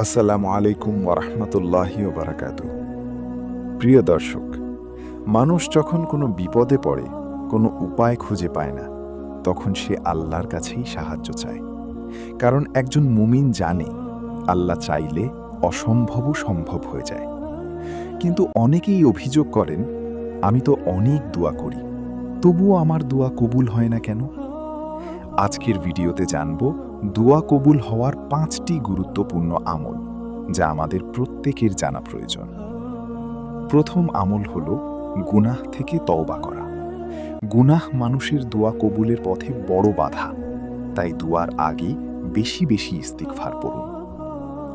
আসসালামু আলাইকুম ওরহমতুল্লাহি ওবারাকাতু। প্রিয় দর্শক, মানুষ যখন কোনো বিপদে পড়ে, কোনো উপায় খুঁজে পায় না, তখন সে আল্লাহর কাছেই সাহায্য চায়। কারণ একজন মুমিন জানে আল্লাহ চাইলে অসম্ভবও সম্ভব হয়ে যায়। কিন্তু অনেকেই অভিযোগ করেন, আমি তো অনেক দোয়া করি, তবুও আমার দোয়া কবুল হয় না কেন? আজকের ভিডিওতে জানব দোয়া কবুল হওয়ার ৫টি গুরুত্বপূর্ণ আমল, যা আমাদের প্রত্যেকের জানা প্রয়োজন। প্রথম আমল হল গুনাহ থেকে তওবা করা। গুনাহ মানুষের দোয়া কবুলের পথে বড় বাধা, তাই দোয়ার আগে বেশি বেশি ইস্তিগফার পড়ুন।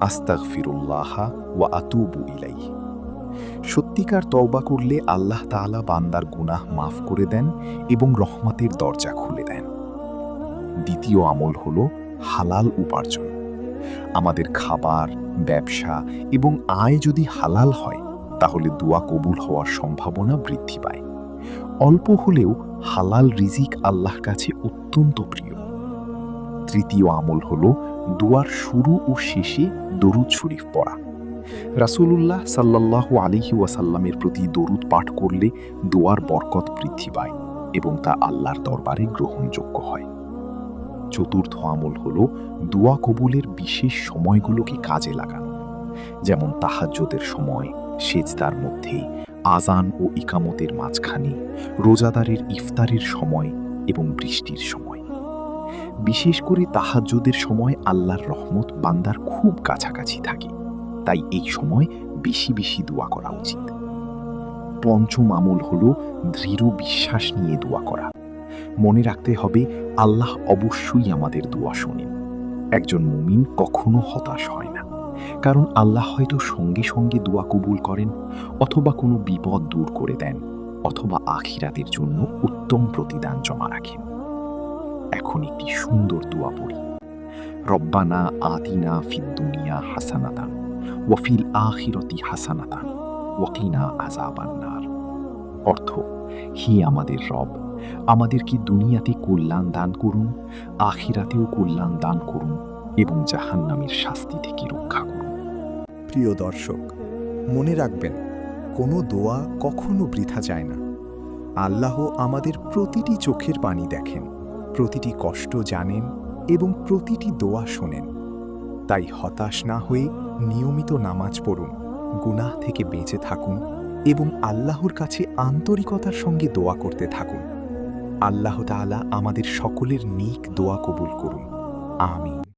আস্তাগফিরুল্লাহ ওয়া আতুবু ইলাইহি। সত্যিকার তওবা করলে আল্লাহ তাআলা বান্দার গুনাহ মাফ করে দেন এবং রহমতের দরজা খুলে দেন। দ্বিতীয় আমল হল হালাল উপার্জন। আমাদের খাবার, ব্যবসা এবং আয় যদি হালাল হয়, তাহলে দোয়া কবুল হওয়ার সম্ভাবনা বৃদ্ধি পায়। অল্প হলেও হালাল রিজিক আল্লাহর কাছে অত্যন্ত প্রিয়। তৃতীয় আমল হল দোয়ার শুরু ও শেষে দরুদ শরীফ পড়া। রাসূলুল্লাহ সাল্লাল্লাহু আলাইহি ওয়াসাল্লামের প্রতি দরুদ পাঠ করলে দোয়ার বরকত বৃদ্ধি পায় এবং তা আল্লাহর দরবারে গ্রহণযোগ্য হয়। চতুর্থ আমল হল দোয়া কবুলের বিশেষ সময়গুলোকে কাজে লাগানো, যেমন তাহাজ্জুদের সময়, সেজদার মধ্যে, আজান ও ইকামতের মাঝখানে, রোজাদারের ইফতারের সময় এবং বৃষ্টির সময়। বিশেষ করে তাহাজ্জুদের সময় আল্লাহর রহমত বান্দার খুব কাছাকাছি থাকে, তাই এই সময় বেশি বেশি দোয়া করা উচিত। পঞ্চম আমল হল দৃঢ় বিশ্বাস নিয়ে দোয়া করা। মনে রাখতে হবে, আল্লাহ অবশ্যই আমাদের দোয়া শোনেন। একজন মুমিন কখনো হতাশ হয় না, কারণ আল্লাহ হয়তো সঙ্গে সঙ্গে দোয়া কবুল করেন, অথবা কোনো বিপদ দূর করে দেন, অথবা আখিরাতের জন্য উত্তম প্রতিদান জমা রাখেন। এখন একটি সুন্দর দোয়া পড়ি। রব্বানা আতিনা ফিদ দুনিয়া হাসানাতান ওয়া ফিল আখিরাতি হাসানাতান ওয়া কিনা আযাবান নার। অর্থ: হে আমাদের রব, আমাদেরকে দুনিয়াতে কল্যাণ দান করুন, আখিরাতেও কল্যাণ দান করুন এবং জাহান্নামের শাস্তি থেকে রক্ষা করুন। প্রিয় দর্শক, মনে রাখবেন, কোনো দোয়া কখনো বৃথা যায় না। আল্লাহ আমাদের প্রতিটি চোখের পানি দেখেন, প্রতিটি কষ্ট জানেন এবং প্রতিটি দোয়া শোনেন। তাই হতাশ না হয়ে নিয়মিত নামাজ পড়ুন, গুনাহ থেকে বেঁচে থাকুন এবং আল্লাহর কাছে আন্তরিকতার সঙ্গে দোয়া করতে থাকুন। আল্লাহ তাআলা আমাদের সকলের নেক দোয়া কবুল করুন। আমিন।